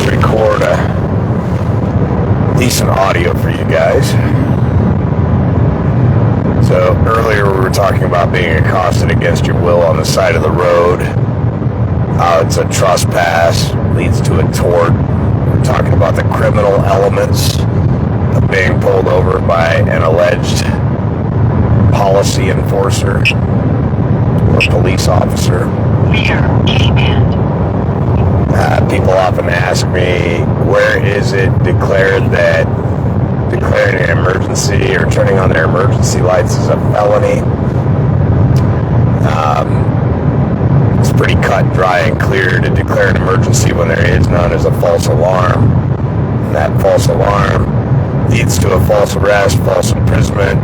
record a decent audio for you guys. So earlier we were talking about being accosted against your will on the side of the road. It's a trespass, leads to a tort. We're talking about the criminal elements of being pulled over by an alleged policy enforcer or police officer. Rear K-band. People often ask me, where is it declared that declaring an emergency or turning on their emergency lights is a felony? It's pretty cut, dry, and clear to declare an emergency when there is none as a false alarm. And that false alarm leads to a false arrest, false imprisonment,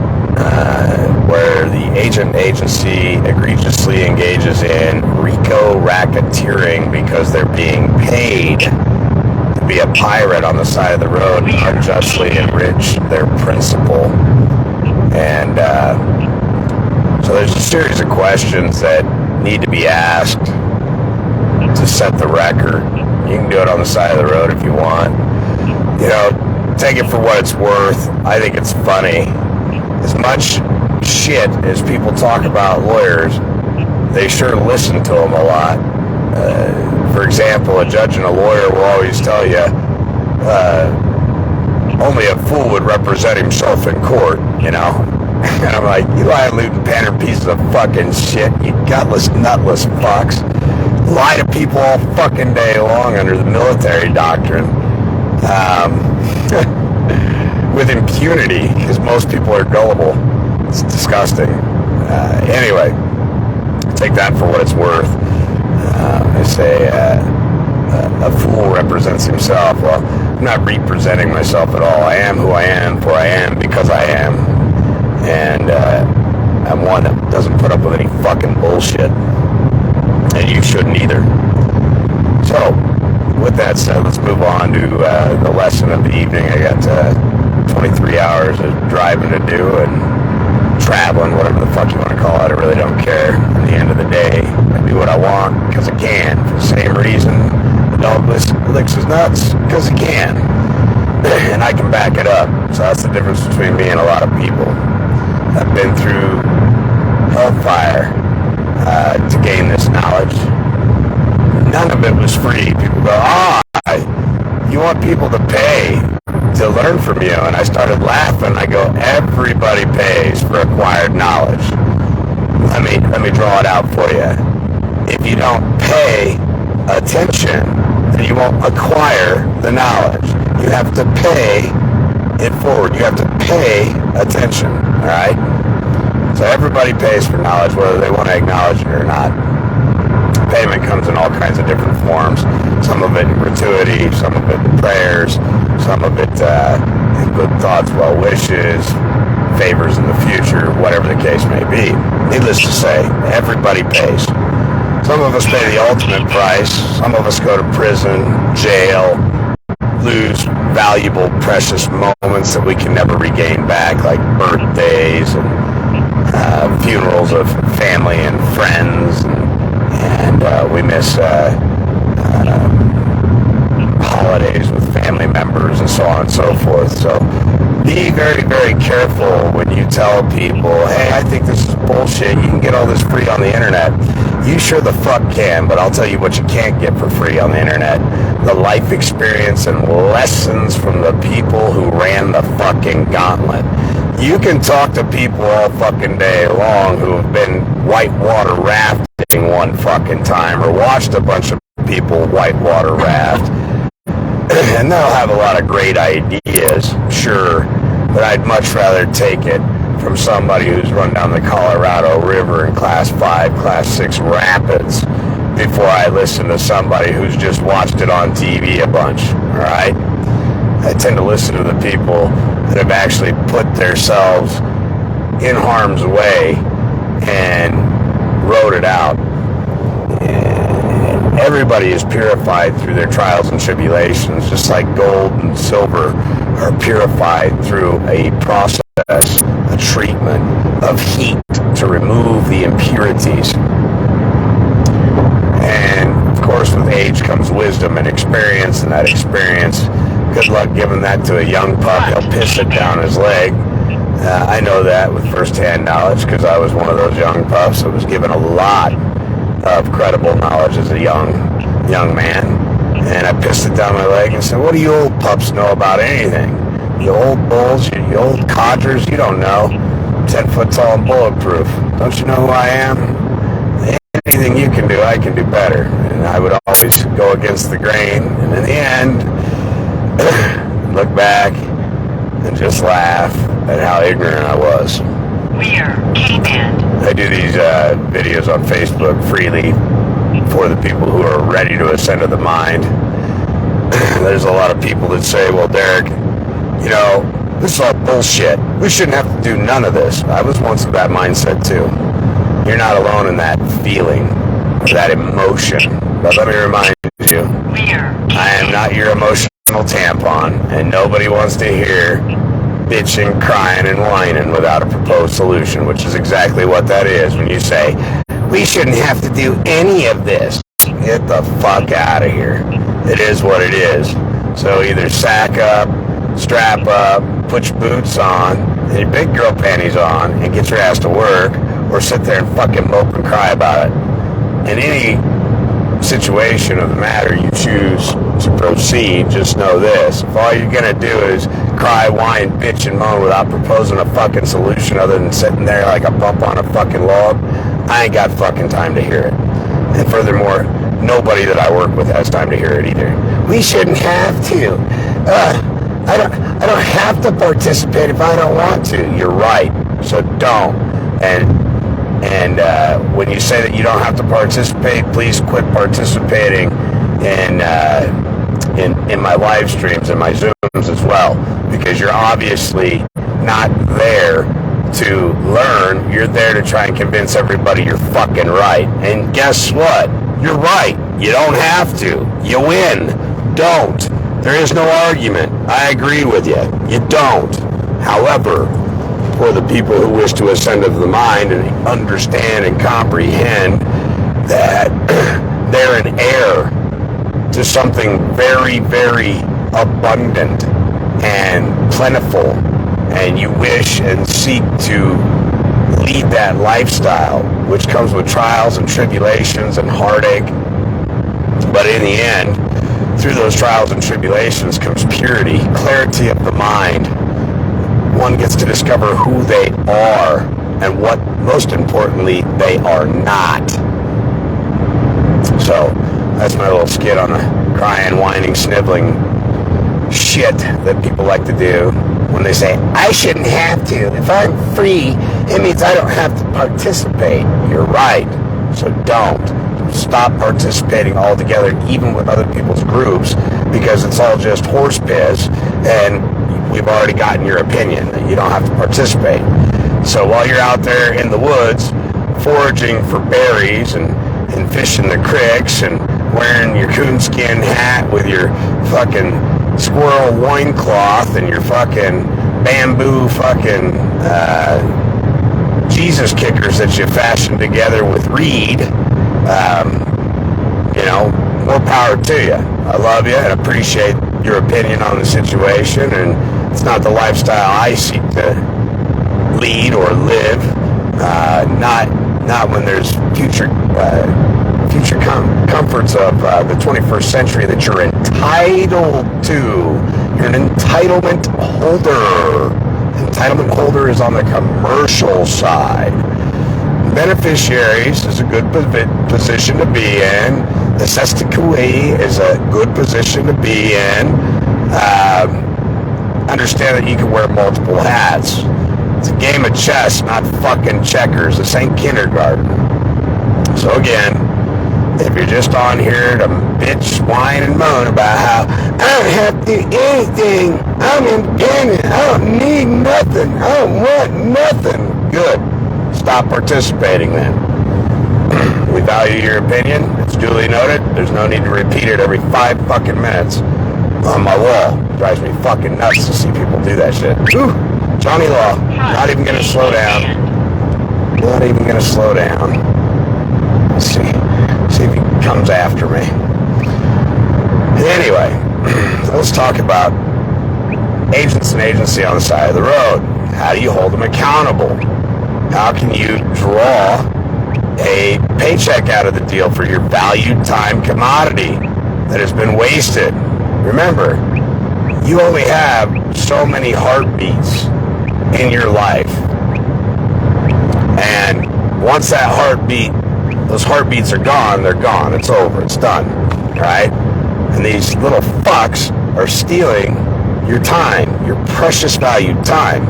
where the agency egregiously engages in RICO racketeering because they're being paid to be a pirate on the side of the road and unjustly enrich their principal. And so there's a series of questions that need to be asked to set the record. You can do it on the side of the road if you want. You know, take it for what it's worth. I think it's funny. As much shit as people talk about lawyers, they sure listen to them a lot. For example, a judge and a lawyer will always tell you, only a fool would represent himself in court, you know? And I'm like, you lying, looting, pattern pieces of fucking shit, you gutless, nutless fucks. Lie to people all fucking day long under the military doctrine. With impunity, because most people are gullible. It's disgusting. Anyway, take that for what it's worth. I say a fool represents himself. Well, I'm not representing myself at all. I am who I am, for I am because I am. And I'm one that doesn't put up with any fucking bullshit. And you shouldn't either. So, with that said, let's move on to the lesson of the evening. I got 23 hours of driving to do and traveling, whatever the fuck you want to call it. I really don't care. At the end of the day, I do what I want because I can. For the same reason the dog licks his nuts, because he can. And I can back it up. So that's the difference between me and a lot of people. I've been through hellfire to gain this knowledge. None of it was free. People go, you want people to pay to learn from you? And I started laughing. I go, everybody pays for acquired knowledge. Let me draw it out for you. If you don't pay attention, then you won't acquire the knowledge. You have to pay it forward. You have to pay attention, all right? So everybody pays for knowledge, whether they want to acknowledge it or not. Payment comes in all kinds of different forms. Some of it in gratuity, some of it in prayers, some of it in good thoughts, well wishes, favors in the future, whatever the case may be. Needless to say, everybody pays. Some of us pay the ultimate price. Some of us go to prison, jail, lose valuable, precious moments that we can never regain back, like birthdays and funerals of family and friends, and we miss holidays with family members and so on and so forth. So be very, very careful when you tell people, hey, I think this is bullshit. You can get all this free on the internet. You sure the fuck can, but I'll tell you what you can't get for free on the internet. The life experience and lessons from the people who ran the fucking gauntlet. You can talk to people all fucking day long who have been whitewater rafting one fucking time or watched a bunch of people whitewater raft. And they'll have a lot of great ideas, sure, but I'd much rather take it from somebody who's run down the Colorado River in Class 5, Class 6 rapids before I listen to somebody who's just watched it on TV a bunch, all right? I tend to listen to the people that have actually put themselves in harm's way and wrote it out. And everybody is purified through their trials and tribulations, just like gold and silver are purified through a process, a treatment of heat to remove the impurities. And means wisdom and experience, and that experience, good luck giving that to a young pup. He'll piss it down his leg. I know that with first-hand knowledge because I was one of those young pups that was given a lot of credible knowledge as a young man. And I pissed it down my leg and said, what do you old pups know about anything? You old bulls, you old codgers, you don't know. 10 foot tall and bulletproof. Don't you know who I am? Anything you can do, I can do better. And I would always go against the grain. And in the end, look back and just laugh at how ignorant I was. Rear K-band. I do these videos on Facebook freely for the people who are ready to ascend to the mind. There's a lot of people that say, well, Derek, you know, this is all bullshit. We shouldn't have to do none of this. I was once of that mindset too. You're not alone in that feeling, that emotion. But let me remind you, I am not your emotional tampon, and nobody wants to hear bitching, crying, and whining without a proposed solution, which is exactly what that is when you say, we shouldn't have to do any of this. Get the fuck out of here. It is what it is. So either sack up, strap up, put your boots on, and your big girl panties on, and get your ass to work, or sit there and fucking mope and cry about it. In any situation of the matter you choose to proceed, just know this. If all you're gonna do is cry, whine, bitch, and moan without proposing a fucking solution other than sitting there like a bump on a fucking log, I ain't got fucking time to hear it. And furthermore, nobody that I work with has time to hear it either. We shouldn't have to. I don't have to participate if I don't want to. You're right. So don't. And when you say that you don't have to participate, please quit participating in my live streams and my Zooms as well, because you're obviously not there to learn. You're there to try and convince everybody you're fucking right. And guess what? You're right. You don't have to. You win. Don't. There is no argument. I agree with you. You don't. However, for the people who wish to ascend to the mind and understand and comprehend that they're an heir to something very, very abundant and plentiful, and you wish and seek to lead that lifestyle, which comes with trials and tribulations and heartache, but in the end, through those trials and tribulations comes purity, clarity of the mind. One gets to discover who they are and what, most importantly, they are not. So that's my little skit on the crying, whining, sniveling shit that people like to do when they say, I shouldn't have to. If I'm free, it means I don't have to participate. You're right. So don't. Stop participating altogether, even with other people's groups, because it's all just horse piss, and we've already gotten your opinion that you don't have to participate. So while you're out there in the woods foraging for berries and fishing the creeks and wearing your coonskin hat with your fucking squirrel loincloth and your fucking bamboo fucking Jesus kickers that you fashioned together with reed, more power to you. I love you and appreciate your opinion on the situation, and it's not the lifestyle I seek to lead or live. Not when there's future comforts of the 21st century that you're entitled to. You're an entitlement holder. Entitlement holder is on the commercial side. Beneficiaries is a good position to be in. The Sestakui is a good position to be in. Understand that you can wear multiple hats. It's a game of chess, not fucking checkers. This ain't kindergarten. So again, if you're just on here to bitch, whine, and moan about how I don't have to do anything, I'm independent, I don't need nothing, I don't want nothing, good. Stop participating then. We value your opinion. It's duly noted. There's no need to repeat it every 5 fucking minutes on my wall. It drives me fucking nuts to see people do that shit. Ooh, Johnny Law. Not even gonna slow down. Not even gonna slow down. Let's see if he comes after me. Anyway, let's talk about agents and agency on the side of the road. How do you hold them accountable? How can you draw a paycheck out of the deal for your valued time commodity that has been wasted? Remember, you only have so many heartbeats in your life. And once that those heartbeats are gone, they're gone. It's over. It's done. Right? And these little fucks are stealing your time, your precious valued time.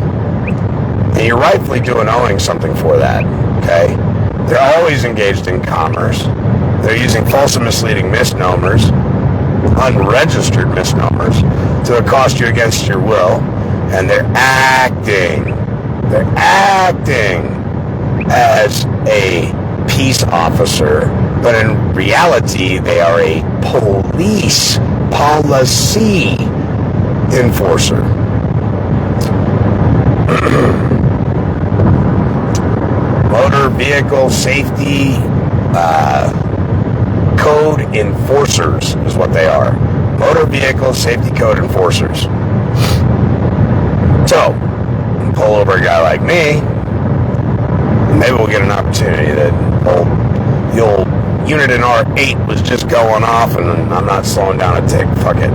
And you're rightfully owing something for that. Okay? They're always engaged in commerce. They're using false and misleading misnomers, unregistered misnomers, to accost you against your will. And they're acting as a peace officer, but in reality, they are a policy enforcer. Motor vehicle safety code enforcers is what they are. Motor vehicle safety code enforcers. So, pull over a guy like me, maybe we'll get an opportunity that the old unit in R8 was just going off and I'm not slowing down a tick. Fuck it.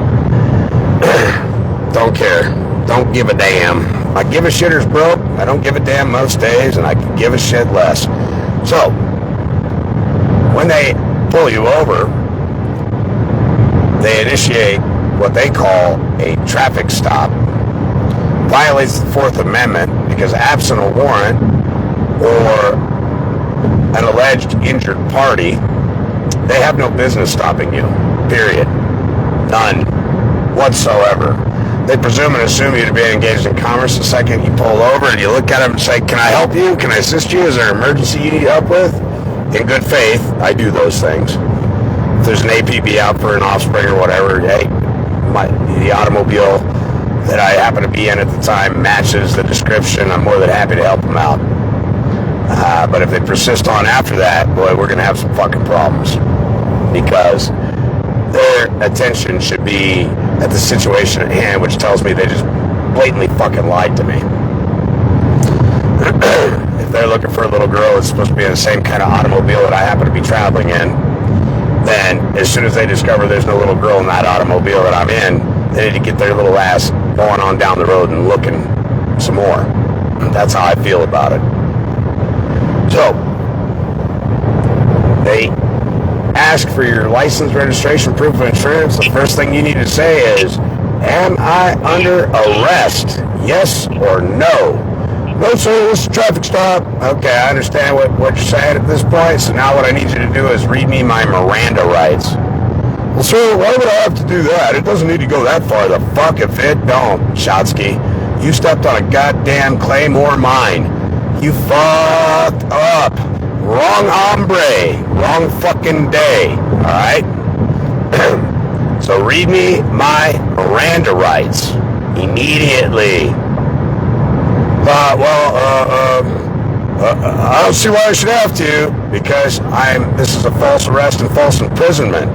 Don't care. Don't give a damn. I give a shitter's broke. I don't give a damn most days, and I can give a shit less. So, when they pull you over, they initiate what they call a traffic stop. Violates the Fourth Amendment because absent a warrant or an alleged injured party, they have no business stopping you. Period. None whatsoever. They presume and assume you to be engaged in commerce the second you pull over and you look at them and say, can I help you? Can I assist you? Is there an emergency you need help with? In good faith, I do those things. If there's an APB out for an offspring or whatever, hey, the automobile that I happen to be in at the time matches the description, I'm more than happy to help them out. But if they persist on after that, boy, we're going to have some fucking problems. Because their attention should be at the situation at hand, which tells me they just blatantly fucking lied to me. If they're looking for a little girl that's supposed to be in the same kind of automobile that I happen to be traveling in, then as soon as they discover there's no little girl in that automobile that I'm in, they need to get their little ass going on down the road and looking some more. That's how I feel about it. So, they ask for your license, registration, proof of insurance. The first thing you need to say is, am I under arrest? Yes or no? No, sir, this is a traffic stop. Okay, I understand what you're saying at this point. So now what I need you to do is read me my Miranda rights. Well, sir, why would I have to do that? It doesn't need to go that far. The fuck if it don't, Shotsky. You stepped on a goddamn Claymore mine. You fucked up. Wrong hombre. Wrong fucking day. Alright? So read me my Miranda rights. Immediately. I don't see why I should have to, because this is a false arrest and false imprisonment.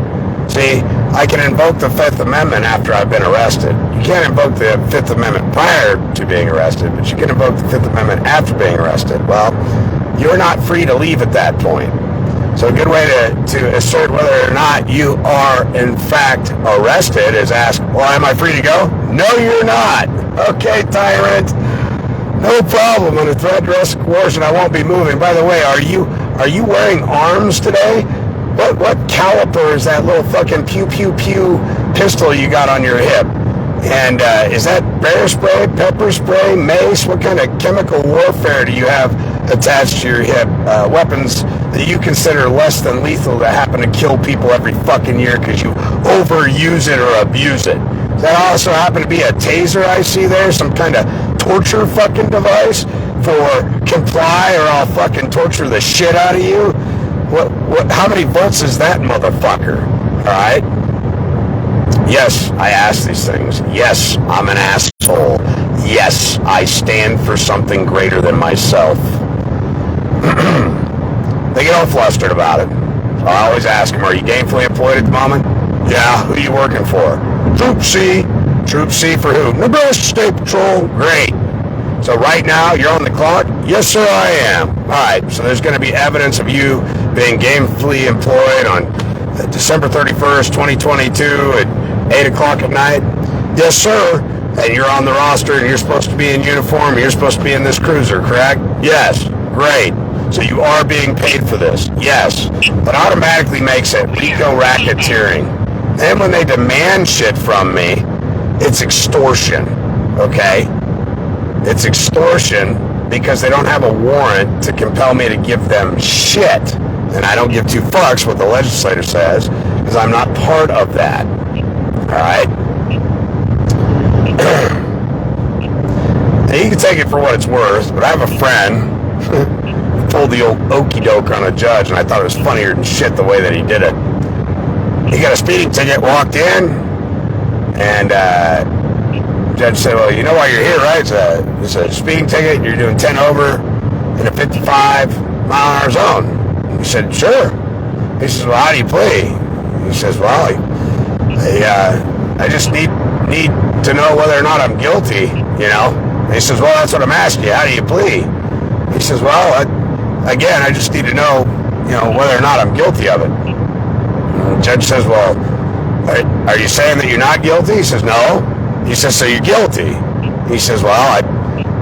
See, I can invoke the Fifth Amendment after I've been arrested. You can't invoke the Fifth Amendment prior to being arrested, but you can invoke the Fifth Amendment after being arrested. Well, you're not free to leave at that point. So a good way to assert whether or not you are, in fact, arrested is ask, well, am I free to go? No, you're not. Okay, tyrant. No problem. Under threat, duress, coercion, I won't be moving. By the way, are you wearing arms today? What caliber is that little fucking pew pew pew pistol you got on your hip? And is that bear spray, pepper spray, mace? What kind of chemical warfare do you have attached to your hip? Weapons that you consider less than lethal that happen to kill people every fucking year because you overuse it or abuse it. Does that also happen to be a taser I see there? Some kind of torture fucking device for comply or I'll fucking torture the shit out of you? How many volts is that motherfucker? Alright? Yes, I ask these things. Yes, I'm an asshole. Yes, I stand for something greater than myself. They get all flustered about it. So I always ask them, are you gainfully employed at the moment? Yeah, who are you working for? Troop C. Troop C for who? Nebraska State Patrol. Great. So right now, you're on the clock? Yes, sir, I am. All right, so there's going to be evidence of you being gainfully employed on December 31st, 2022 at 8 o'clock at night? Yes, sir. And you're on the roster and you're supposed to be in uniform. You're supposed to be in this cruiser, correct? Yes. Great. So you are being paid for this? Yes. That automatically makes it legal racketeering. Then when they demand shit from me, it's extortion, okay? It's extortion because they don't have a warrant to compel me to give them shit. And I don't give two fucks what the legislator says because I'm not part of that. All right? Now, you can take it for what it's worth, but I have a friend who pulled the old okey doke on a judge, and I thought it was funnier than shit the way that he did it. He got a speeding ticket, walked in, and judge said, well, you know why you're here, right? It's a speeding ticket. You're doing 10 over in a 55-mile-an-hour zone. He said, sure. He says, well, how do you plead? He says, well, I just need to know whether or not I'm guilty, you know? And he says, well, that's what I'm asking you. How do you plead? He says, well, again, I just need to know, you know, whether or not I'm guilty of it. And the judge says, well, are you saying that you're not guilty? He says, no. He says, so you're guilty? He says, well,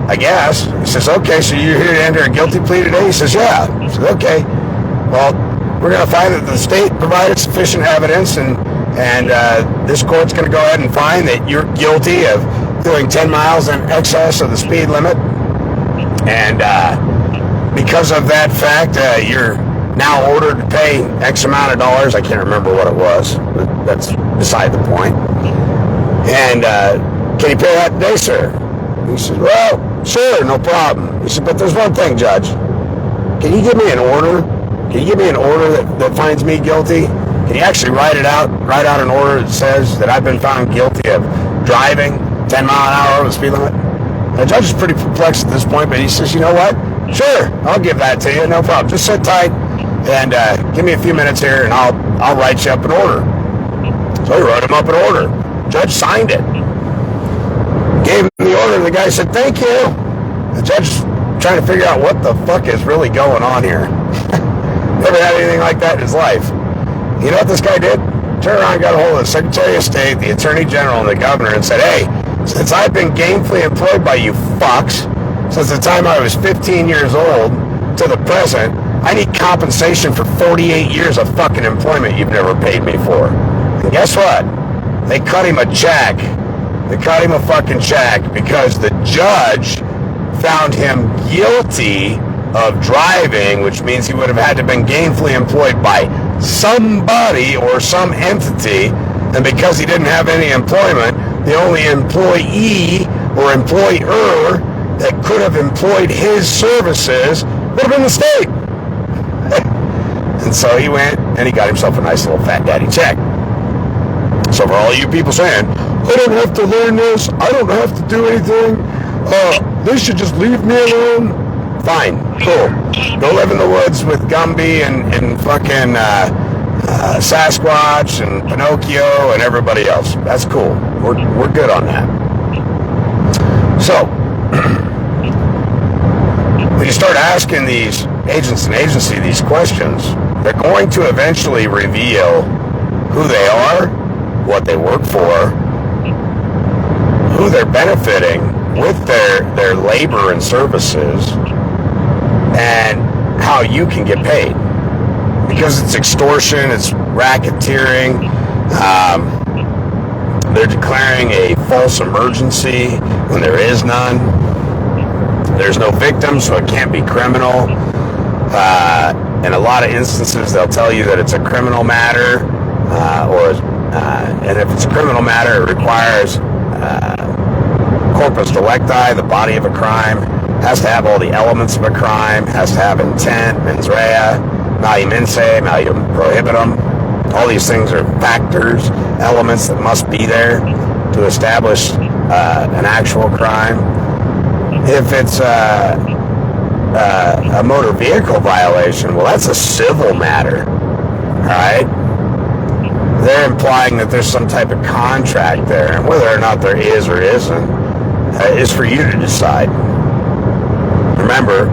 I guess. He says, okay, so you're here to enter a guilty plea today? He says, yeah. He says, okay. Well, we're going to find that the state provided sufficient evidence, and this court's going to go ahead and find that you're guilty of doing 10 miles in excess of the speed limit. And because of that fact, you're now ordered to pay X amount of dollars. I can't remember what it was, but that's beside the point. And can you pay that today, sir? He says, well, sure, no problem. He said, but there's one thing, Judge. Can you give me an order? Can you give me an order that finds me guilty? Can you actually write out an order that says that I've been found guilty of driving 10 mile an hour over the speed limit? The judge is pretty perplexed at this point, but he says, you know what? Sure, I'll give that to you, no problem. Just sit tight and give me a few minutes here, and I'll write you up an order. So he wrote him up an order. Judge signed it. Gave him the order. The guy said, thank you. The judge is trying to figure out what the fuck is really going on here. Never had anything like that in his life. You know what this guy did? Turned around and got a hold of the Secretary of State, the Attorney General, and the Governor and said, hey, since I've been gainfully employed by you fucks, since the time I was 15 years old to the present, I need compensation for 48 years of fucking employment you've never paid me for. And guess what? They cut him a check. They cut him a fucking check because the judge found him guilty of driving, which means he would have had to have been gainfully employed by somebody or some entity, and because he didn't have any employment, the only employee or employer that could have employed his services would have been the state. And so he went and he got himself a nice little fat daddy check. So for all you people saying, I don't have to learn this, I don't have to do anything, they should just leave me alone. Fine, cool. Go live in the woods with Gumby and fucking Sasquatch and Pinocchio and everybody else. That's cool. We're good on that. So, when you start asking these agents and agency these questions, they're going to eventually reveal who they are, what they work for, who they're benefiting with their labor and services, and how you can get paid. Because it's extortion, it's racketeering, they're declaring a false emergency when there is none. There's no victim, so it can't be criminal. In a lot of instances, they'll tell you that it's a criminal matter, and if it's a criminal matter, it requires corpus delicti, the body of a crime, has to have all the elements of a crime, has to have intent, mens rea, malum in se, malum prohibitum. All these things are factors, elements that must be there to establish an actual crime. If it's a motor vehicle violation, well, that's a civil matter, all right? they're implying that there's some type of contract there, and whether or not there is or isn't is for you to decide. Remember,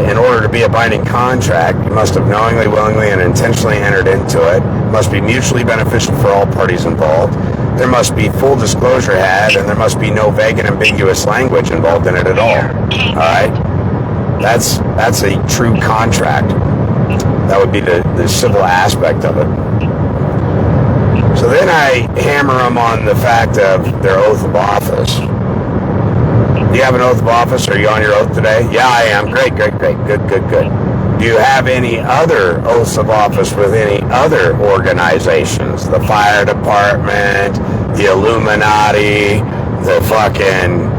in order to be a binding contract, you must have knowingly, willingly, and intentionally entered into it. It must be mutually beneficial for all parties involved. There must be full disclosure had, and there must be no vague and ambiguous language involved in it at all. All right? That's a true contract. That would be the civil aspect of it. So then I hammer them on the fact of their oath of office. Do you have an oath of office? Are you on your oath today? Yeah, I am. Great. Good. Do you have any other oaths of office with any other organizations? The fire department, the Illuminati, the fucking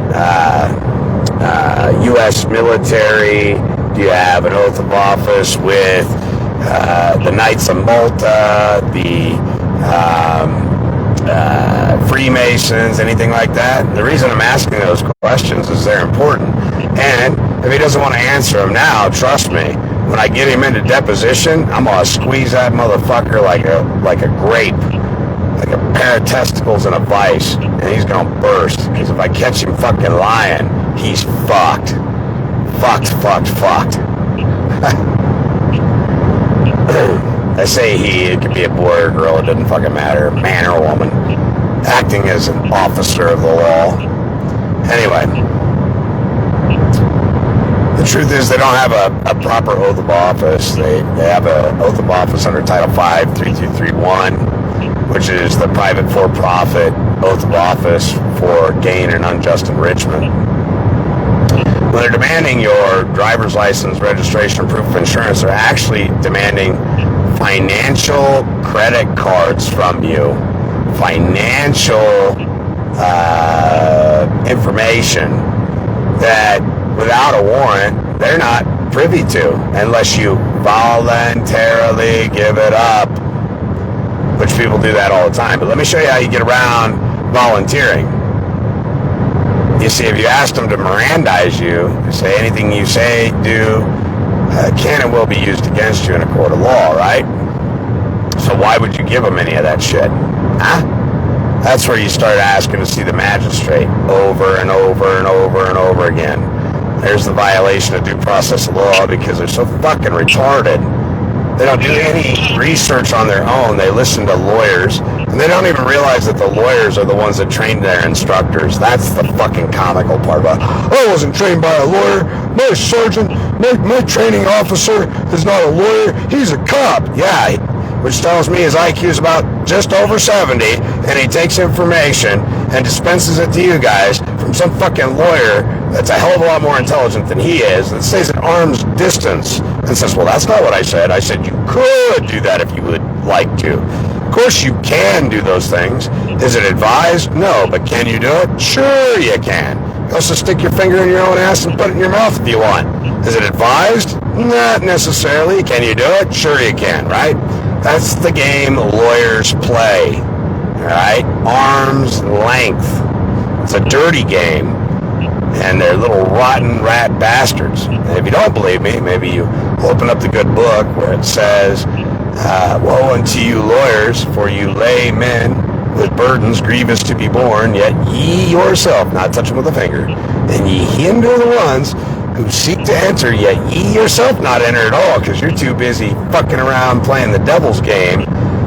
U.S. military? Do you have an oath of office with the Knights of Malta, the Freemasons, anything like that? The reason I'm asking those questions is they're important. And if he doesn't want to answer them now, trust me, when I get him into deposition, I'm going to squeeze that motherfucker like a grape, like a pair of testicles in a vice, and he's going to burst. Because if I catch him fucking lying, he's fucked. Fucked. I say he, it could be a boy or girl, it doesn't fucking matter, man or woman, acting as an officer of the law. Anyway, the truth is they don't have a proper oath of office. They have an oath of office under Title 5, 3231, which is the private for-profit oath of office for gain and unjust enrichment. When they're demanding your driver's license, registration, proof of insurance, they're actually demanding financial credit cards from you, financial information that without a warrant they're not privy to unless you voluntarily give it up, which people do that all the time. But let me show you how you get around volunteering. You see, if you ask them to Mirandize you, say anything you say, do, can and will be used against you in a court of law, right? So why would you give them any of that shit? Huh? That's where you start asking to see the magistrate over and over again. There's the violation of due process of law because they're so fucking retarded. They don't do any research on their own. They listen to lawyers, and they don't even realize that the lawyers are the ones that train their instructors. That's the fucking comical part about it. I wasn't trained by a lawyer. My sergeant, my training officer is not a lawyer. He's a cop. Yeah, which tells me his IQ is about just over 70, and he takes information and dispenses it to you guys from some fucking lawyer that's a hell of a lot more intelligent than he is, that stays at arm's distance and says, well, that's not what I said. I said you could do that if you would like to. Of course you can do those things. Is it advised? No, but can you do it? Sure you can. You also stick your finger in your own ass and put it in your mouth if you want. Is it advised? Not necessarily. Can you do it? Sure you can, right? That's the game lawyers play, all right? Arm's length. It's a dirty game, and they're little rotten rat bastards. And if you don't believe me, maybe you open up the good book where it says, woe unto you lawyers, for you lay men with burdens grievous to be borne, yet ye yourself, not touch them with a finger, and ye hinder the ones who seek to enter, yet ye yourself not enter at all, because you're too busy fucking around playing the devil's game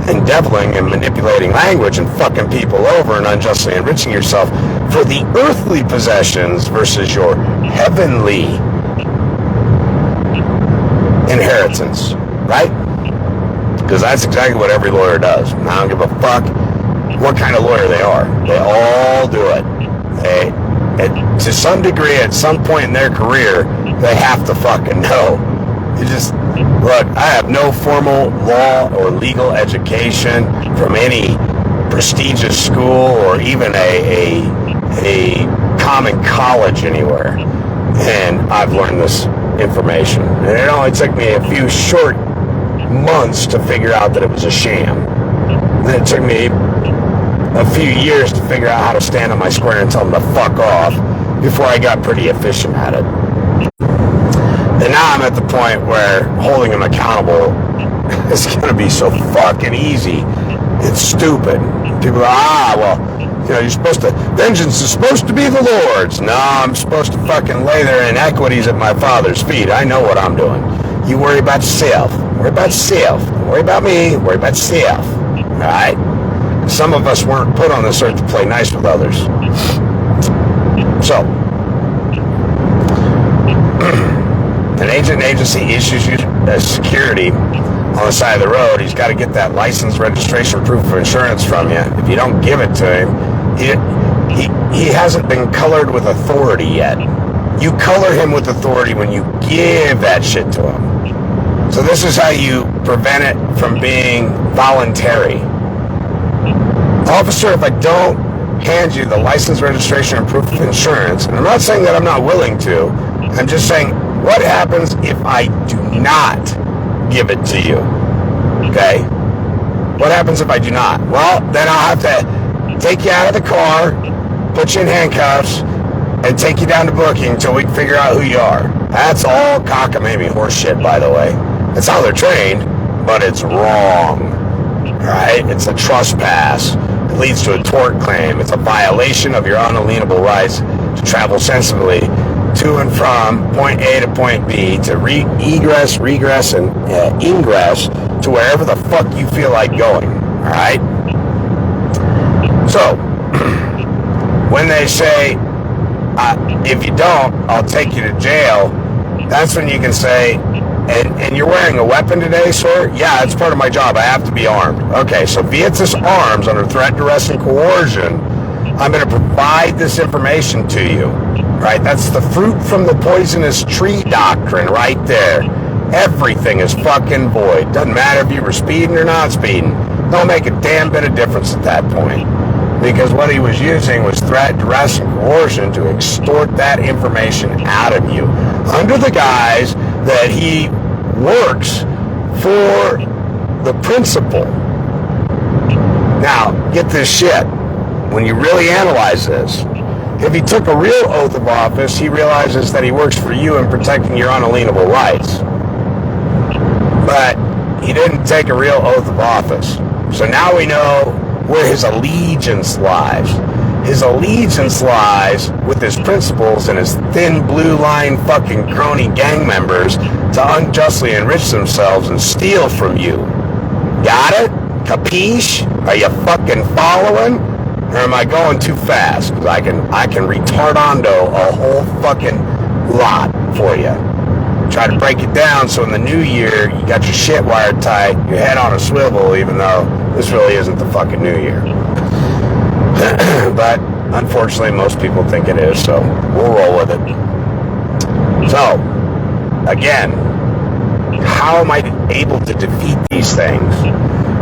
and deviling and manipulating language and fucking people over and unjustly enriching yourself for the earthly possessions versus your heavenly inheritance, right? Because that's exactly what every lawyer does. And I don't give a fuck what kind of lawyer they are. They all do it. To some degree, at some point in their career, they have to fucking know. You just, look, I have no formal law or legal education from any prestigious school or even a common college anywhere. And I've learned this information. And it only took me a few short months to figure out that it was a sham. Then it took me a few years to figure out how to stand on my square and tell them to fuck off before I got pretty efficient at it. And now I'm at the point where holding them accountable is going to be so fucking easy It's stupid. People go, you're supposed to, vengeance is supposed to be the Lord's. No, I'm supposed to fucking lay there in inequities at my Father's feet. I know what I'm doing. You worry about self. Worry about self. Don't worry about me. Worry about self. All right? Some of us weren't put on this earth to play nice with others. So, an agent agency issues you security on the side of the road. He's got to get that license, registration, proof of insurance from you. If you don't give it to him, he hasn't been colored with authority yet. You color him with authority when you give that shit to him. So this is how you prevent it from being voluntary. Officer, if I don't hand you the license, registration, and proof of insurance, and I'm not saying that I'm not willing to, I'm just saying, what happens if I do not give it to you? Okay? What happens if I do not? Well, then I'll have to take you out of the car, put you in handcuffs, and take you down to booking until we can figure out who you are. That's all cockamamie horse shit, by the way. That's how they're trained, but it's wrong. Alright? It's a trespass. It leads to a tort claim. It's a violation of your unalienable rights to travel sensibly to and from point A to point B, to egress, regress, and ingress to wherever the fuck you feel like going. Alright? So, when they say, if you don't, I'll take you to jail, that's when you can say, and you're wearing a weapon today, sir? Yeah, it's part of my job. I have to be armed. Okay, so Vietas Arms, under threat, duress, and coercion, I'm going to provide this information to you. Right? That's the fruit from the poisonous tree doctrine right there. Everything is fucking void. Doesn't matter if you were speeding or not speeding. Don't make a damn bit of difference at that point. Because what he was using was threat, duress, and coercion to extort that information out of you under the guise that he works for the principal. Now, get this shit. When you really analyze this, if he took a real oath of office, he realizes that he works for you in protecting your unalienable rights. But he didn't take a real oath of office. So now we know where his allegiance lies. His allegiance lies with his principles and his thin blue line fucking crony gang members to unjustly enrich themselves and steal from you. Got it? Capiche? Are you fucking following? Or am I going too fast? Because I can retardondo a whole fucking lot for you. Try to break it down so in the new year you got your shit wired tight, your head on a swivel, even though this really isn't the fucking new year. But unfortunately most people think it is, so we'll roll with it. So, again, how am I able to defeat these things?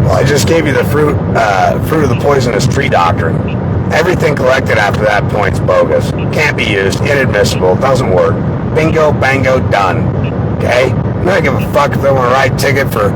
Well, I just gave you the fruit of the poisonous tree doctrine. Everything collected after that point's bogus. Can't be used. Inadmissible. Doesn't work. Bingo, bango, done. Okay? I'm not gonna give a fuck if they want to write a ticket for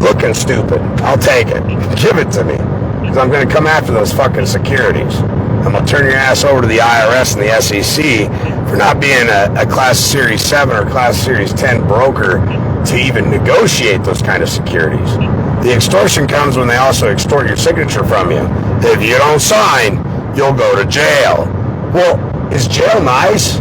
looking stupid. I'll take it. Give it to me. Because I'm going to come after those fucking securities. I'm going to turn your ass over to the IRS and the SEC for not being a Class Series 7 or Class Series 10 broker to even negotiate those kind of securities. The extortion comes when they also extort your signature from you. If you don't sign, you'll go to jail. Well, is jail nice?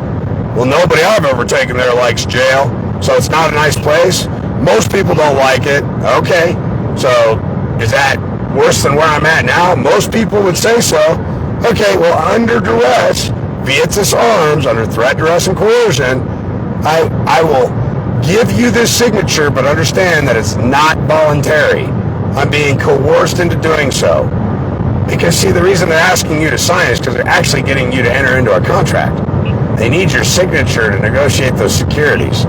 Well, nobody I've ever taken there likes jail, so it's not a nice place. Most people don't like it. Okay, so is that worse than where I'm at now? Most people would say so. Okay, well, under duress, Vietas Arms, under threat, duress, and coercion, I will give you this signature, but understand that it's not voluntary. I'm being coerced into doing so. Because, see, the reason they're asking you to sign is because they're actually getting you to enter into a contract. They need your signature to negotiate those securities.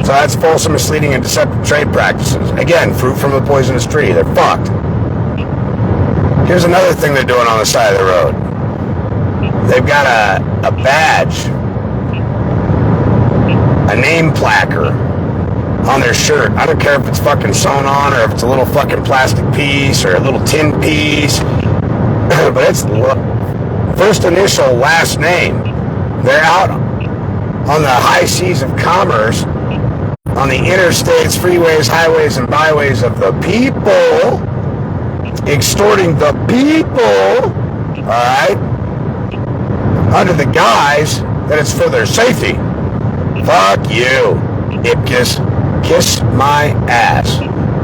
So that's false and misleading and deceptive trade practices. Again, fruit from the poisonous tree. They're fucked. Here's another thing they're doing on the side of the road. They've got a badge, a name placard on their shirt. I don't care if it's fucking sewn on or if it's a little fucking plastic piece or a little tin piece. But it's first initial, last name. They're out on the high seas of commerce on the interstates, freeways, highways, and byways of the people, extorting the people, alright, under the guise that it's for their safety. Fuck you, Ipkiss. Kiss my ass.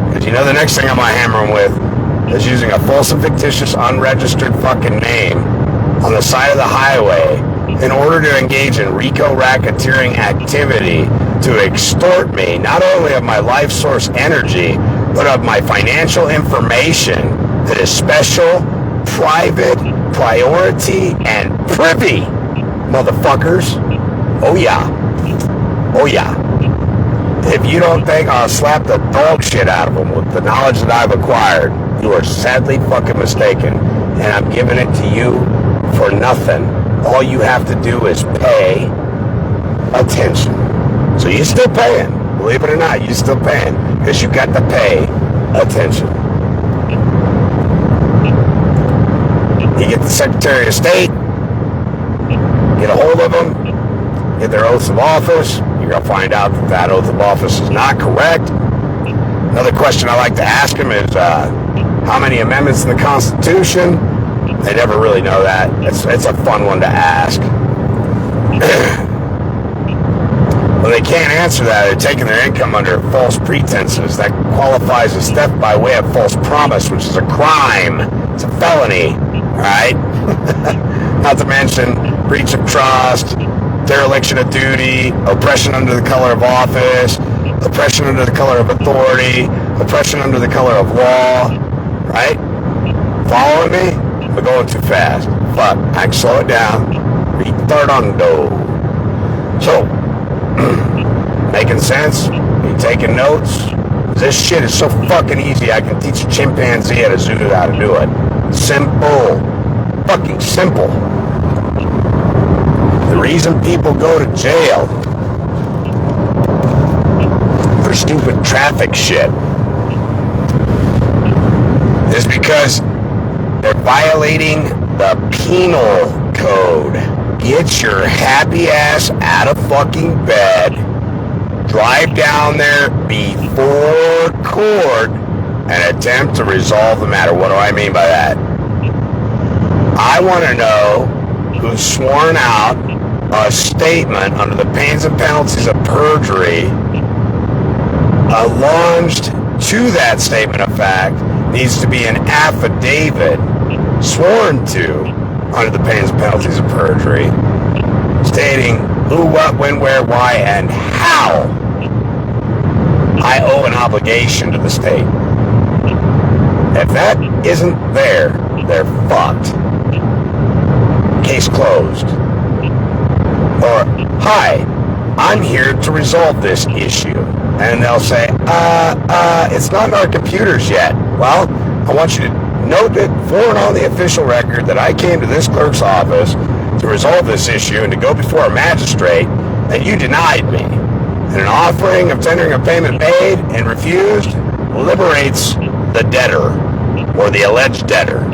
Because you know the next thing I'm gonna hammer him with is using a false and fictitious unregistered fucking name on the side of the highway in order to engage in RICO racketeering activity to extort me not only of my life source energy, but of my financial information that is special, private, priority, and privy, motherfuckers. Oh yeah. Oh yeah. If you don't think I'll slap the dog shit out of them with the knowledge that I've acquired, you are sadly fucking mistaken. And I'm giving it to you for nothing. All you have to do is pay attention. So you're still paying. Believe it or not, you're still paying. Because you got to pay attention. You get the Secretary of State, get a hold of them, get their oaths of office. You're going to find out that that oath of office is not correct. Another question I like to ask them is, how many amendments in the Constitution? They never really know that. It's a fun one to ask. Well, they can't answer that. They're taking their income under false pretenses. That qualifies as theft by way of false promise, which is a crime. It's a felony, right? Not to mention breach of trust, dereliction of duty, oppression under the color of office, oppression under the color of authority, oppression under the color of law, right? Following me? We're going too fast. Fuck, I can slow it down. Retardando. So, making sense? You taking notes? This shit is so fucking easy, I can teach a chimpanzee at a zoo how to do it. Simple. Fucking simple. The reason people go to jail for stupid traffic shit is because they're violating the penal code. Get your happy ass out of fucking bed, drive down there before court, and attempt to resolve the matter. What do I mean by that? I want to know who's sworn out a statement under the pains and penalties of perjury, lunged to that statement of fact, needs to be an affidavit sworn to under the pains and penalties of perjury, stating who, what, when, where, why, and how I owe an obligation to the state. If that isn't there, they're fucked. Case closed. Or, hi, I'm here to resolve this issue. And they'll say, it's not in our computers yet. Well, I want you to note it for and on the official record that I came to this clerk's office to resolve this issue and to go before a magistrate, that you denied me. And an offering of tendering a payment made and refused liberates the debtor or the alleged debtor.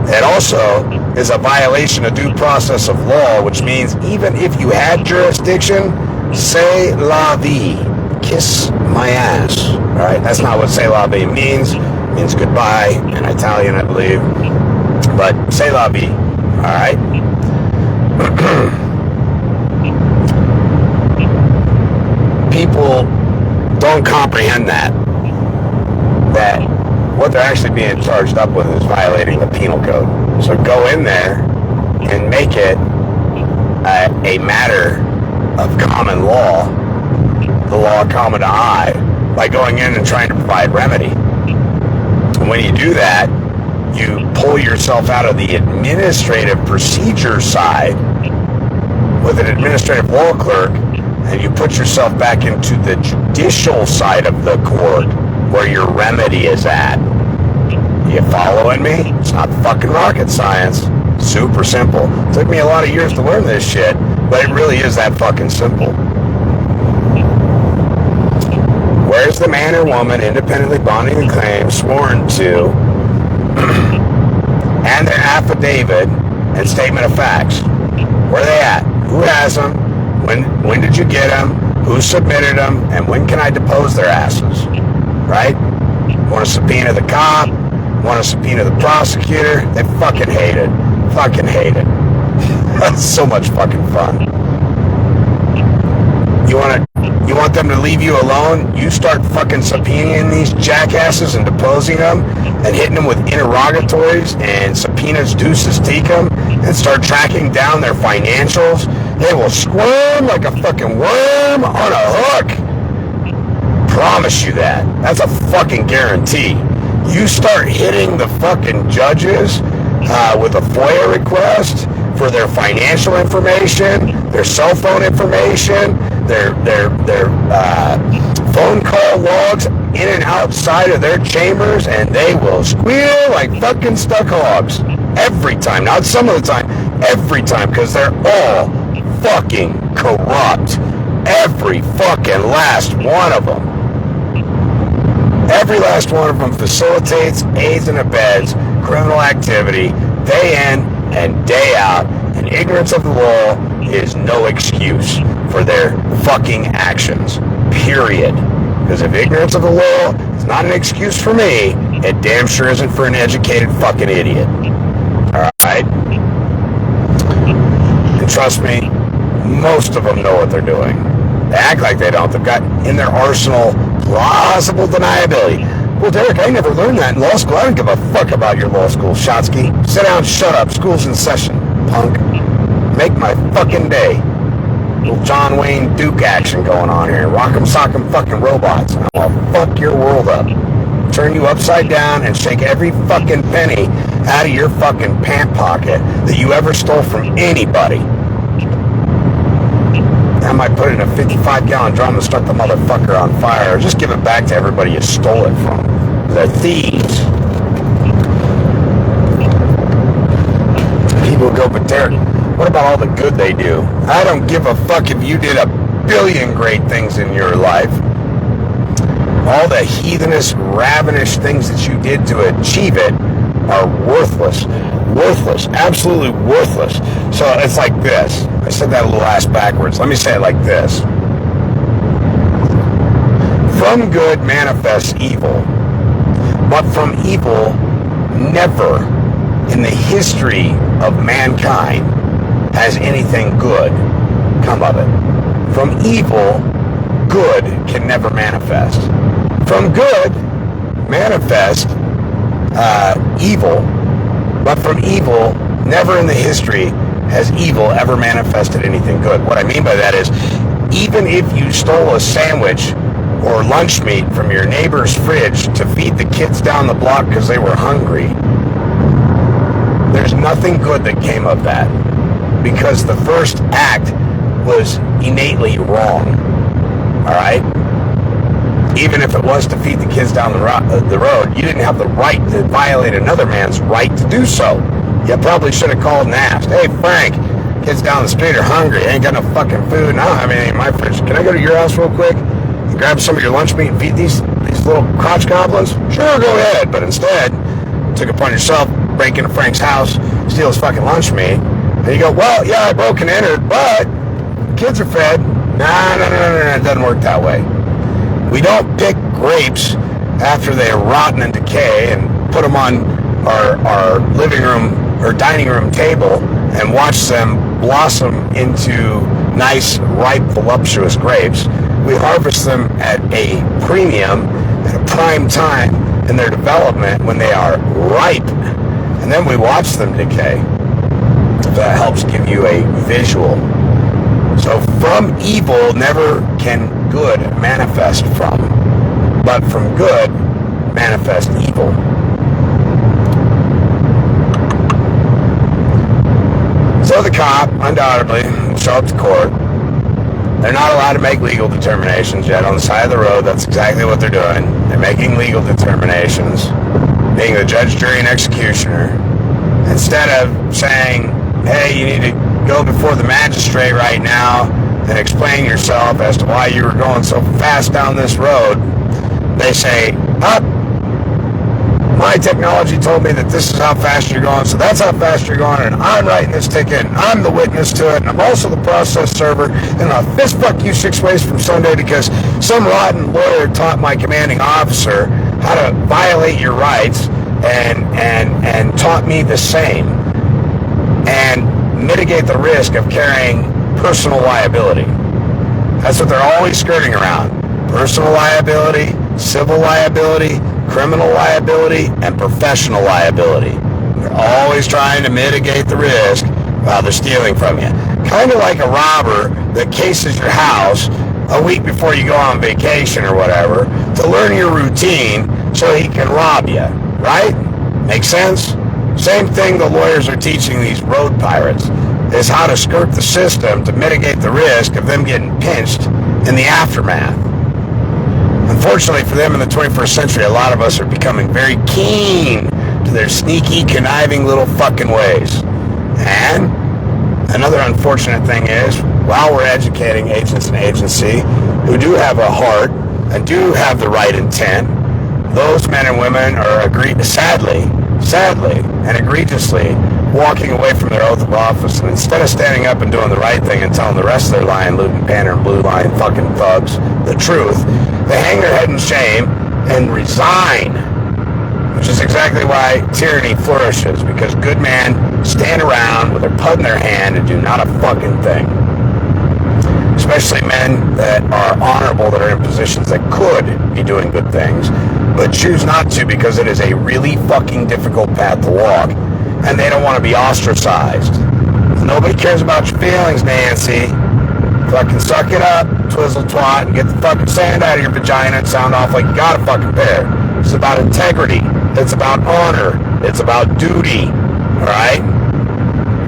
It also is a violation of due process of law, which means even if you had jurisdiction, c'est la vie. Kiss my ass. All right, that's not what c'est la vie means. It means goodbye in Italian, I believe. But c'est la vie. All right. People don't comprehend that what they're actually being charged up with is violating the penal code. So go in there and make it a matter of common law, the law common to I, by going in and trying to provide remedy. And when you do that, you pull yourself out of the administrative procedure side with an administrative law clerk, and you put yourself back into the judicial side of the court where your remedy is at. You following me? It's not fucking rocket science. Super simple. It took me a lot of years to learn this shit, but it really is that fucking simple. Where's the man or woman independently bonding the claim sworn to and their affidavit and statement of facts? Where are they at? Who has them? When did you get them? who submitted them, and when can I depose their asses, right? Want to subpoena the cop, want to subpoena the prosecutor. They fucking hate it. Fucking hate it. That's so much fucking fun. You want them to leave you alone? You start fucking subpoenaing these jackasses and deposing them and hitting them with interrogatories and subpoenas deuces tecum and start tracking down their financials. They will squirm like a fucking worm on a hook. Promise you that. That's a fucking guarantee. You start hitting the fucking judges with a FOIA request for their financial information, their cell phone information, their phone call logs in and outside of their chambers, and they will squeal like fucking stuck hogs every time. Not some of the time, every time, because they're all fucking corrupt. Every fucking last one of them. Every last one of them facilitates, aids, and abets criminal activity day in and day out, and ignorance of the law is no excuse for their fucking actions, period. Because if ignorance of the law is not an excuse for me, it damn sure isn't for an educated fucking idiot. Alright? And trust me, most of them know what they're doing. They act like they don't. They've got in their arsenal plausible deniability. Well, Derek, I never learned that in law school. I don't give a fuck about your law school, Shotsky. Sit down, shut up. School's in session, punk. Make my fucking day. Little John Wayne Duke action going on here. Rock'em sock'em fucking robots. I'm gonna fuck your world up. Turn you upside down and shake every fucking penny out of your fucking pant pocket that you ever stole from anybody. I might put it in a 55-gallon drum and start the motherfucker on fire, or just give it back to everybody you stole it from. They're thieves. People go, but Derek, what about all the good they do? I don't give a fuck if you did a billion great things in your life. All the heathenish, ravenous things that you did to achieve it are worthless. Worthless. Absolutely worthless. So it's like this. I said that a little ass backwards. Let me say it like this. From good manifests evil, but from evil never in the history of mankind has anything good come of it. From evil, good can never manifest. From good manifest evil, but from evil, never in the history has evil ever manifested anything good. What I mean by that is, even if you stole a sandwich or lunch meat from your neighbor's fridge to feed the kids down the block because they were hungry, there's nothing good that came of that, because the first act was innately wrong. All right? Even if it was to feed the kids down the road, you didn't have the right to violate another man's right to do so. You probably should have called and asked, hey, Frank, kids down the street are hungry. Ain't got no fucking food. I don't have anything in my fridge. Can I go to your house real quick and grab some of your lunch meat and feed these little crotch goblins? Sure, go ahead. But instead, took it upon yourself, break into Frank's house, steal his fucking lunch meat. And you go, well, yeah, I broke and entered, but kids are fed. No, it doesn't work that way. We don't pick grapes after they're rotten and decay and put them on our living room or dining room table and watch them blossom into nice, ripe, voluptuous grapes. We harvest them at a premium, at a prime time in their development when they are ripe, and then we watch them decay. That helps give you a visual. So from evil never can good manifest from, but from good manifest evil. So the cop, undoubtedly, will show up to court. They're not allowed to make legal determinations yet on the side of the road. That's exactly what they're doing. They're making legal determinations, being the judge, jury, and executioner. Instead of saying, hey, you need to go before the magistrate right now and explain yourself as to why you were going so fast down this road, they say, up, my technology told me that this is how fast you're going, so that's how fast you're going, and I'm writing this ticket, and I'm the witness to it, and I'm also the process server, and I'll fist fuck you 6 ways from Sunday because some rotten lawyer taught my commanding officer how to violate your rights and taught me the same, and mitigate the risk of carrying personal liability. That's what they're always skirting around. Personal liability, civil liability, criminal liability, and professional liability. They're always trying to mitigate the risk while they're stealing from you. Kind of like a robber that cases your house a week before you go on vacation or whatever to learn your routine so he can rob you, right? Make sense? Same thing the lawyers are teaching these road pirates is how to skirt the system to mitigate the risk of them getting pinched in the aftermath. Unfortunately for them in the 21st century, a lot of us are becoming very keen to their sneaky, conniving little fucking ways. And another unfortunate thing is, while we're educating agents and agency who do have a heart and do have the right intent, those men and women are sadly, and egregiously walking away from their oath of office, and instead of standing up and doing the right thing and telling the rest of their lying, looting, pandering, blue line fucking thugs the truth, they hang their head in shame and resign, which is exactly why tyranny flourishes, because good men stand around with their pud in their hand and do not a fucking thing. Especially men that are honorable, that are in positions that could be doing good things, but choose not to because it is a really fucking difficult path to walk, and they don't want to be ostracized. Nobody cares about your feelings, Nancy. Fucking suck it up, twizzle twat, and get the fucking sand out of your vagina and sound off like you got a fucking pair. It's about integrity. It's about honor. It's about duty. Alright?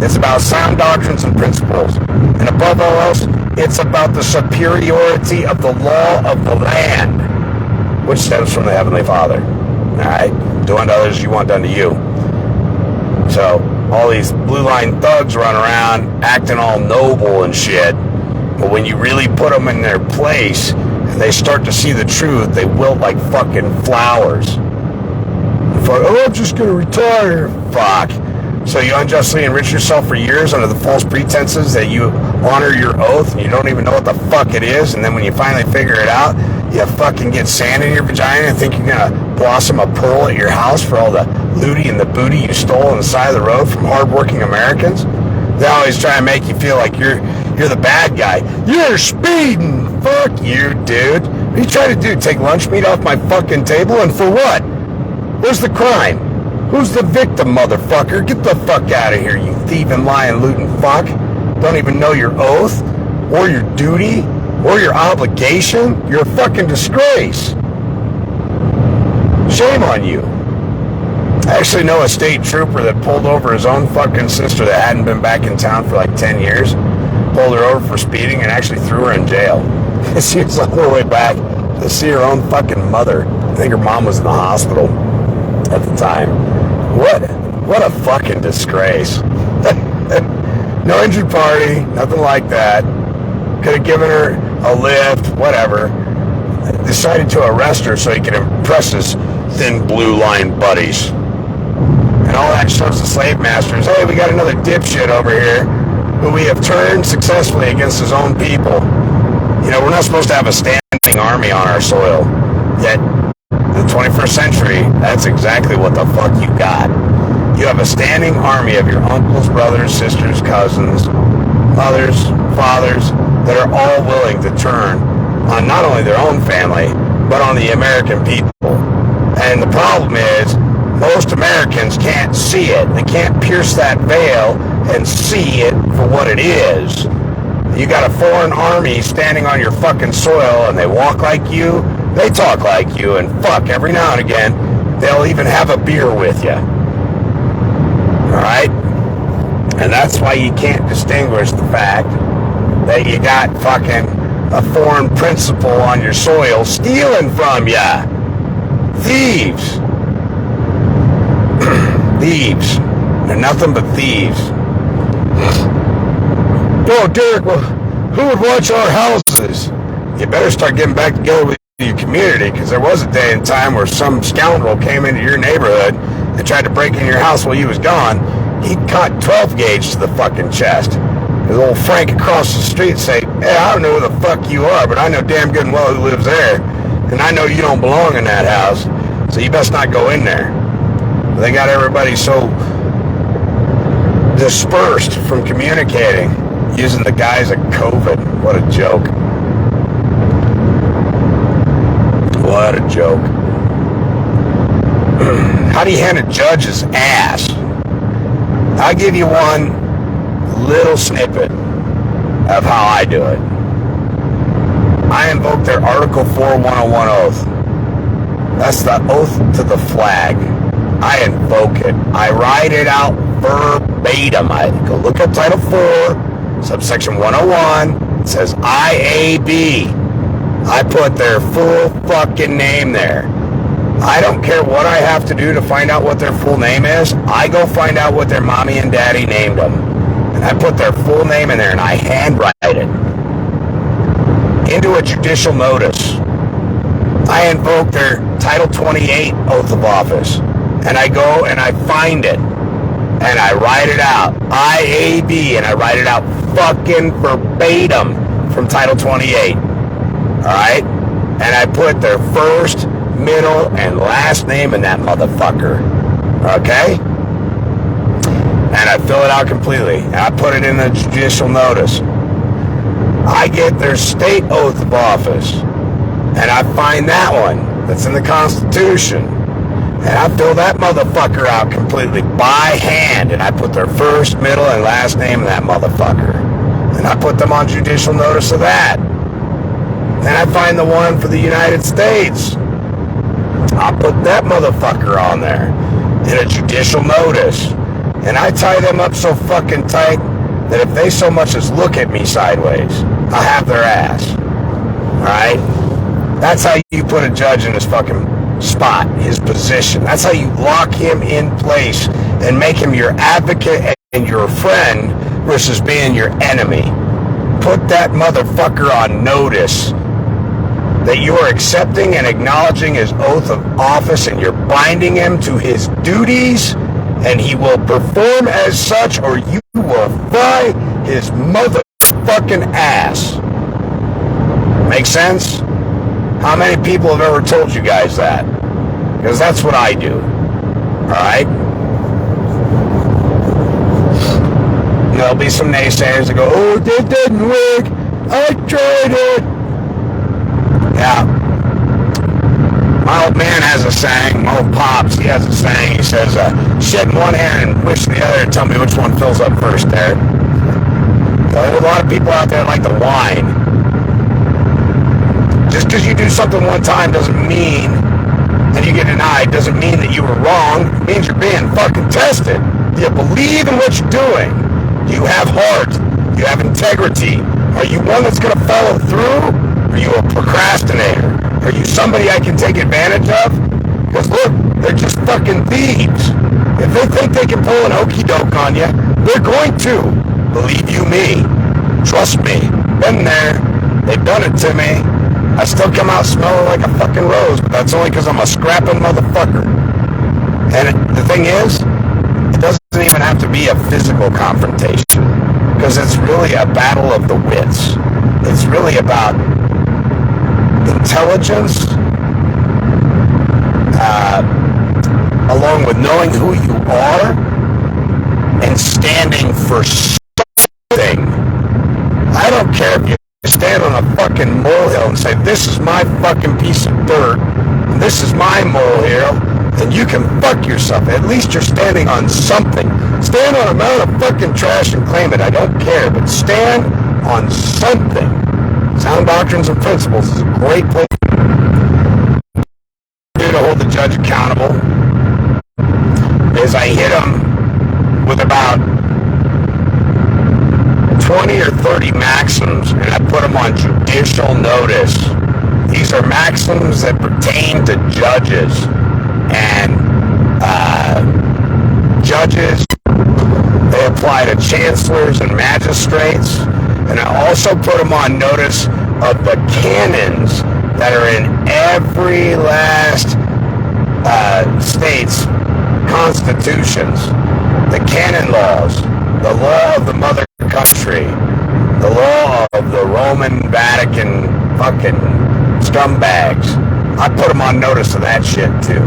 It's about sound doctrines and principles. And above all else, it's about the superiority of the law of the land, which stems from the Heavenly Father. Alright? Do unto others as you want done to you. So, all these blue line thugs run around acting all noble and shit. But when you really put them in their place and they start to see the truth, they wilt like fucking flowers. Oh, I'm just going to retire. Fuck. So you unjustly enrich yourself for years under the false pretenses that you honor your oath and you don't even know what the fuck it is. And then when you finally figure it out, you fucking get sand in your vagina and think you're going to blossom a pearl at your house for all the looty and the booty you stole on the side of the road from hardworking Americans. They always try and make you feel like you're the bad guy. You're speeding. Fuck you, dude. What are you trying to do? Take lunch meat off my fucking table? And for what? Where's the crime? Who's the victim, motherfucker? Get the fuck out of here, you thieving, lying, looting fuck. Don't even know your oath or your duty or your obligation. You're a fucking disgrace. Shame on you. I actually know a state trooper that pulled over his own fucking sister that hadn't been back in town for like 10 years. Pulled her over for speeding and actually threw her in jail. She was on her way back to see her own fucking mother. I think her mom was in the hospital at the time. What a fucking disgrace. No injured party, nothing like that. Could have given her a lift, whatever. Decided to arrest her so he could impress his thin blue line buddies. And all that shows the slave masters, hey, we got another dipshit over here who we have turned successfully against his own people. You know, we're not supposed to have a standing army on our soil. Yet, in the 21st century, that's exactly what the fuck you got. You have a standing army of your uncles, brothers, sisters, cousins, mothers, fathers, that are all willing to turn on not only their own family, but on the American people. And the problem is, most Americans can't see it. They can't pierce that veil and see it for what it is. You got a foreign army standing on your fucking soil, and they walk like you, they talk like you, and fuck, every now and again, they'll even have a beer with you. Alright? And that's why you can't distinguish the fact that you got fucking a foreign principal on your soil stealing from ya. Thieves. Thieves. They're nothing but thieves. Oh, Derek, well, who would watch our houses? You better start getting back together with your community, because there was a day and time where some scoundrel came into your neighborhood and tried to break in your house while you was gone. He'd caught 12 gauge to the fucking chest. His old Frank across the street say, hey, I don't know who the fuck you are, but I know damn good and well who lives there. And I know you don't belong in that house, so you best not go in there. They got everybody so dispersed from communicating using the guise of COVID. What a joke. What a joke. How do you hand a judge's ass? I'll give you one little snippet of how I do it. I invoke their Article 4 101 oath. That's the oath to the flag. I invoke it. I write it out verbatim. I go look at Title 4, subsection 101. It says IAB. I put their full fucking name there. I don't care what I have to do to find out what their full name is. I go find out what their mommy and daddy named them. And I put their full name in there and I handwrite it into a judicial notice. I invoke their Title 28 oath of office. And I go and I find it. And I write it out. IAB. And I write it out fucking verbatim from Title 28. Alright? And I put their first, middle, and last name in that motherfucker. Okay? And I fill it out completely. And I put it in the judicial notice. I get their state oath of office. And I find that one that's in the Constitution. And I fill that motherfucker out completely by hand. And I put their first, middle, and last name in that motherfucker. And I put them on judicial notice of that. And I find the one for the United States. I'll put that motherfucker on there in a judicial notice. And I tie them up so fucking tight that if they so much as look at me sideways, I'll have their ass. Alright? That's how you put a judge in his fucking spot, his position. That's how you lock him in place and make him your advocate and your friend versus being your enemy. Put that motherfucker on notice that you are accepting and acknowledging his oath of office and you're binding him to his duties, and he will perform as such or you will fry his motherfucking ass. Make sense? How many people have ever told you guys that? Because that's what I do. Alright? There'll be some naysayers that go, oh, that didn't work. I tried it. Yeah. My old man has a saying, my old pops, he has a saying, he says, shit in one hand and wish the other, tell me which one fills up first there. There's a lot of people out there like to whine. Just because you do something one time doesn't mean, and you get denied, doesn't mean that you were wrong. It means you're being fucking tested. Do you believe in what you're doing? Do you have heart? Do you have integrity? Are you one that's going to follow through? Are you a procrastinator? Are you somebody I can take advantage of? Because look, they're just fucking thieves. If they think they can pull an okey doke on you, they're going to. Believe you me. Trust me. Been there. They've done it to me. I still come out smelling like a fucking rose, but that's only because I'm a scrapping motherfucker. And the thing is, it doesn't even have to be a physical confrontation, because it's really a battle of the wits. It's really about intelligence, along with knowing who you are and standing for something. I don't care if you stand on a fucking molehill and say, this is my fucking piece of dirt, and this is my molehill, and you can fuck yourself. At least you're standing on something. Stand on a mountain of fucking trash and claim it. I don't care, but stand on something. Sound doctrines and principles is a great place to hold the judge accountable. Is I hit him with about 20 or 30 maxims, and I put them on judicial notice. These are maxims that pertain to judges, and judges, they apply to chancellors and magistrates, and I also put them on notice of the canons that are in every last state's constitutions, the canon laws, the law of the mother country, the law of the Roman Vatican fucking scumbags. I put them on notice of that shit too.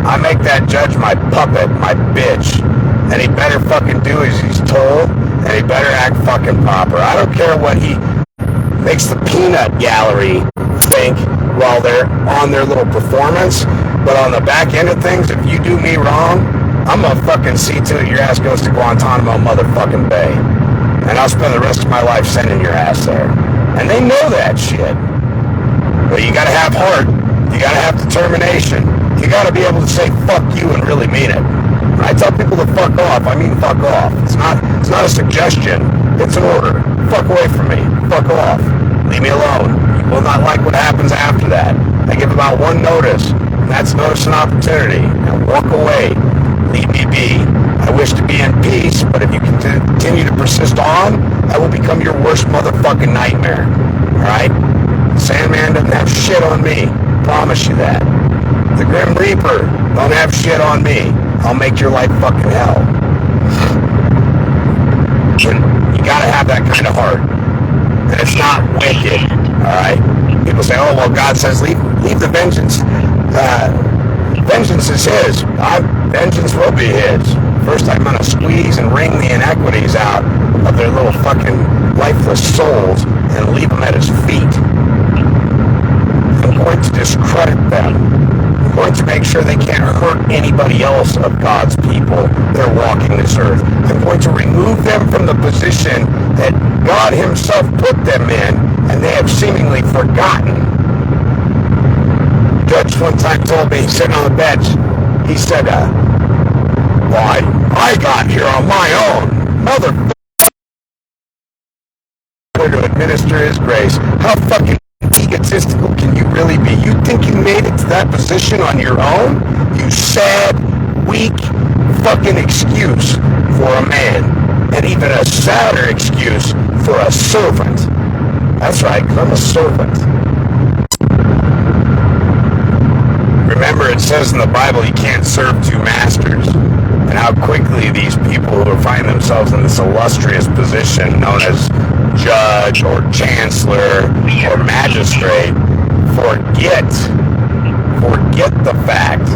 I make that judge my puppet, my bitch, and he better fucking do as he's told, and he better act fucking proper. I don't care what he makes the peanut gallery think while they're on their little performance, but on the back end of things, if you do me wrong, I'm gonna fucking see to it your ass goes to Guantanamo motherfucking Bay. And I'll spend the rest of my life sending your ass there. And they know that shit. But you gotta have heart. You gotta have determination. You gotta be able to say fuck you and really mean it. When I tell people to fuck off, I mean fuck off. It's not a suggestion. It's an order. Fuck away from me. Fuck off. Leave me alone. You will not like what happens after that. I give about one notice, and that's notice and opportunity. Now walk away. Leave me be. I wish to be in peace, but if you continue to persist on, I will become your worst motherfucking nightmare. Alright? Sandman doesn't have shit on me. Promise you that. The Grim Reaper don't have shit on me. I'll make your life fucking hell. You gotta have that kind of heart. And it's not wicked. Alright? People say, oh, well, God says leave the vengeance. Vengeance is his. Vengeance will be his. First, I'm going to squeeze and wring the inequities out of their little fucking lifeless souls and leave them at his feet. I'm going to discredit them. I'm going to make sure they can't hurt anybody else of God's people that are walking this earth. I'm going to remove them from the position that God himself put them in, and they have seemingly forgotten. Judge one time told me, sitting on the bench, he said, why, I got here on my own, motherfucker, to administer his grace. How fucking egotistical can you really be? You think you made it to that position on your own? You sad, weak, fucking excuse for a man. And even a sadder excuse for a servant. That's right, 'cause I'm a servant. Remember, it says in the Bible you can't serve two masters. And how quickly these people who find themselves in this illustrious position known as judge or chancellor or magistrate forget the fact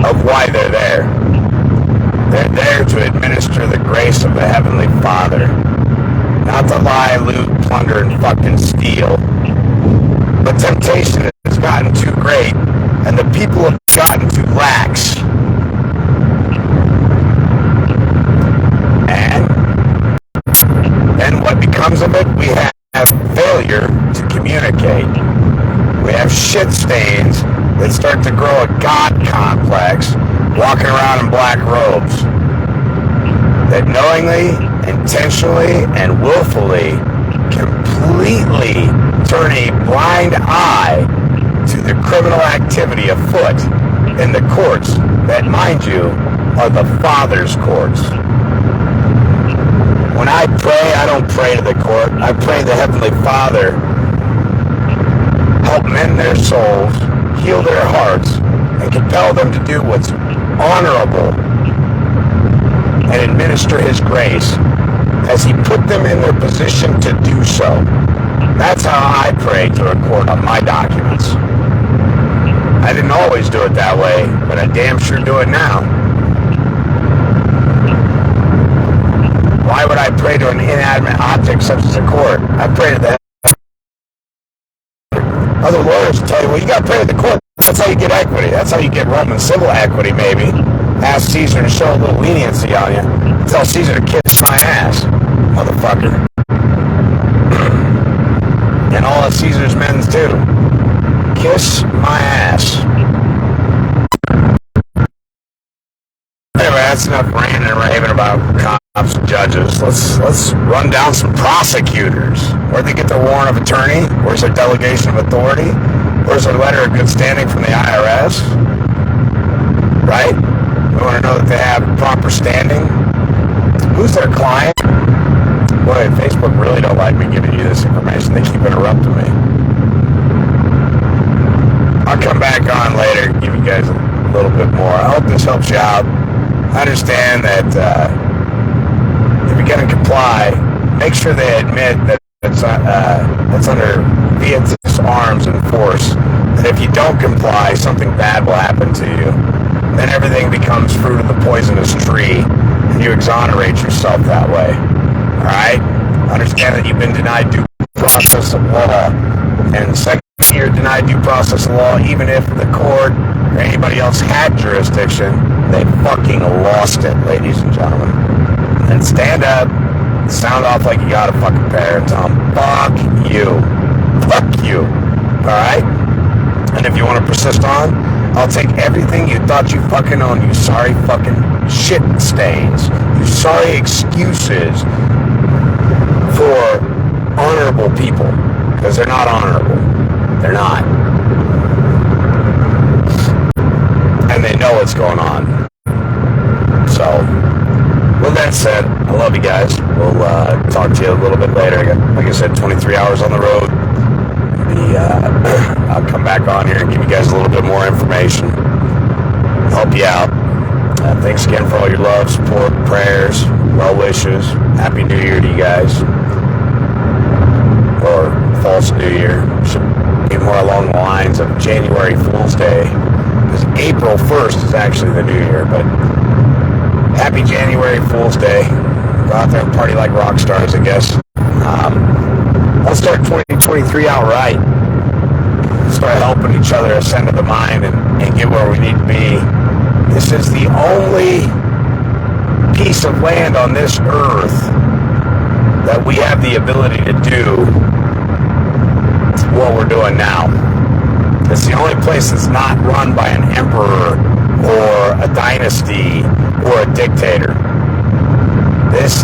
of why they're there. They're there to administer the grace of the Heavenly Father. Not to lie, loot, plunder, and fucking steal. But temptation has gotten too great, and the people have gotten too lax. And what becomes of it? We have failure to communicate. We have shit stains that start to grow a God complex, walking around in black robes, that knowingly, intentionally, and willfully completely turn a blind eye to the criminal activity afoot in the courts that, mind you, are the Father's courts. When I pray, I don't pray to the court. I pray to the Heavenly Father. Help mend their souls, heal their hearts, and compel them to do what's honorable and administer His grace as He put them in their position to do so. That's how I pray to a court on my documents. I didn't always do it that way, but I damn sure do it now. Why would I pray to an inanimate object such as a court? I pray to the other lawyers will tell you, well, you got to pray to the court. That's how you get equity. That's how you get Roman civil equity, maybe. Ask Caesar to show a little leniency on you. Tell Caesar to kiss my ass, motherfucker. And all of Caesar's men's too. Kiss my ass. Anyway, that's enough ranting and raving about cops and judges. Let's run down some prosecutors. Where'd they get their warrant of attorney? Where's their delegation of authority? Where's their letter of good standing from the IRS? Right? We want to know that they have proper standing. Who's their client? Boy, Facebook really don't like me giving you this information. They keep interrupting me. I'll come back on later and give you guys a little bit more. I hope this helps you out. I understand that if you're going to comply, make sure they admit that it's under Vietnam's arms and force. That if you don't comply, something bad will happen to you. Then everything becomes fruit of the poisonous tree, and you exonerate yourself that way. All right? Understand that you've been denied due process of law, and second, you're denied due process of law even if the court or anybody else had jurisdiction. They fucking lost it, ladies and gentlemen. And stand up, sound off like you got a fucking pair, and tell them, fuck you. Fuck you. Alright? And if you want to persist on, I'll take everything you thought you fucking owned, you sorry fucking shit stains, you sorry excuses for honorable people. Because they're not honorable. They're not. And they know what's going on. So, with that said, I love you guys. We'll talk to you a little bit later. I got, like I said, 23 hours on the road. I'll come back on here and give you guys a little bit more information. Help you out. Thanks again for all your love, support, prayers, well wishes. Happy New Year to you guys. Or false New Year. Should be more along the lines of January Fool's Day. Because April 1st is actually the New Year. But happy January Fool's Day. Go out there and party like rock stars, I guess. Let's start 2023 out right. Start helping each other ascend to the mind and get where we need to be. This is the only piece of land on this earth that we have the ability to do what we're doing now. It's the only place that's not run by an emperor or a dynasty or a dictator. This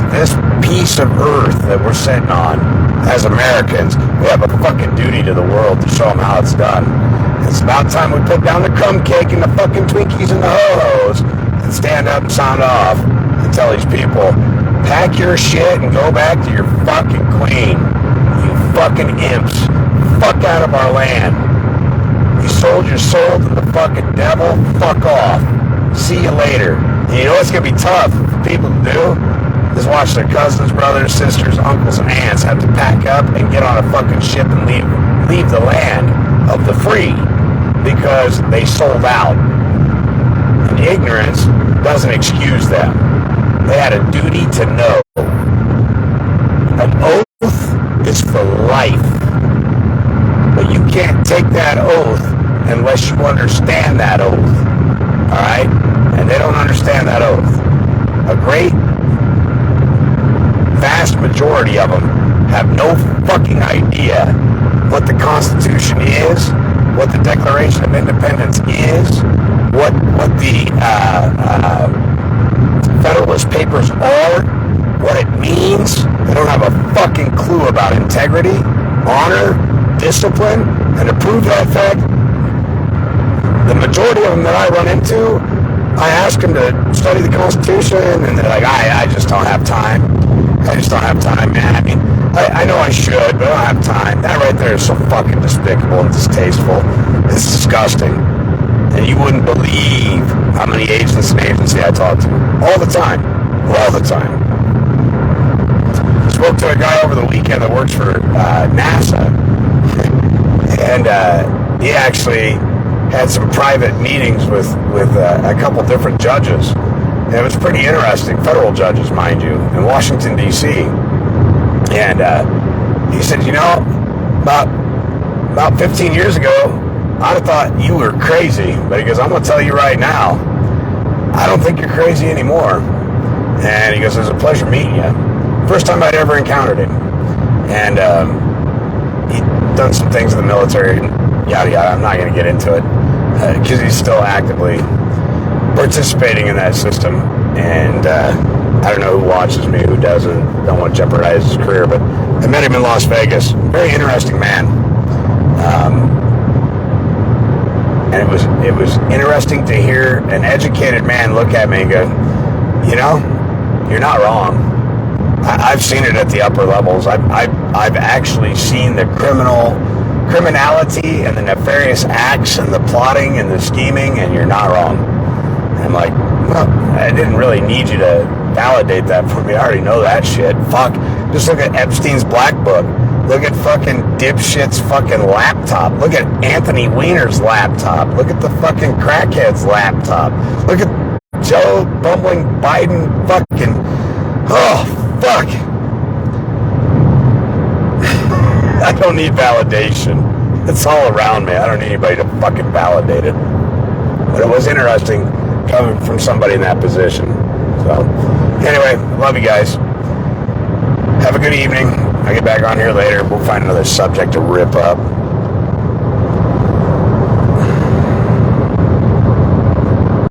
piece of earth that we're sitting on, as Americans, we have a fucking duty to the world to show them how it's done. It's about time we put down the crumb cake and the fucking Twinkies and the ho-hos and stand up and sound off and tell these people, pack your shit and go back to your fucking queen. You fucking imps. Fuck out of our land. You sold your soul to the fucking devil. Fuck off. See you later. And you know what's going to be tough for people to do? Is watch their cousins, brothers, sisters, uncles, and aunts have to pack up and get on a fucking ship and leave the land of the free because they sold out. And ignorance doesn't excuse them. They had a duty to know. An oath is for life. But you can't take that oath unless you understand that oath. Alright? And they don't understand that oath. A great vast majority of them have no fucking idea what the Constitution is, what the Declaration of Independence is, what the Federalist Papers are, what it means. They don't have a fucking clue about integrity, honor, discipline, and to prove that fact, the majority of them that I run into, I ask them to study the Constitution, and they're like, I just don't have time. I just don't have time, man. I mean, I know I should, but I don't have time. That right there is so fucking despicable and distasteful. It's disgusting. And you wouldn't believe how many agents and agency I talk to. All the time. All the time. Spoke to a guy over the weekend that works for NASA. And he actually had some private meetings with a couple different judges. And it was pretty interesting, federal judges, mind you, in Washington, D.C. And he said, you know, about 15 years ago, I'd have thought you were crazy. But he goes, I'm going to tell you right now, I don't think you're crazy anymore. And he goes, it was a pleasure meeting you. First time I'd ever encountered him. And he'd done some things in the military, yada, yada. I'm not going to get into it because he's still actively participating in that system, and I don't know who watches me, who doesn't. Don't want to jeopardize his career, but I met him in Las Vegas. Very interesting man, and it was interesting to hear an educated man look at me and go, you know, you're not wrong. I've seen it at the upper levels. I've actually seen the criminal criminality and the nefarious acts and the plotting and the scheming, and you're not wrong. And I'm like, well, I didn't really need you to validate that for me. I already know that shit. Fuck. Just look at Epstein's Black Book. Look at fucking dipshit's fucking laptop. Look at Anthony Weiner's laptop. Look at the fucking crackhead's laptop. Look at Joe bumbling Biden fucking... Oh, fuck. I don't need validation. It's all around me. I don't need anybody to fucking validate it. But it was interesting coming from somebody in that position. So, anyway, love you guys. Have a good evening. I'll get back on here later. We'll find another subject to rip up.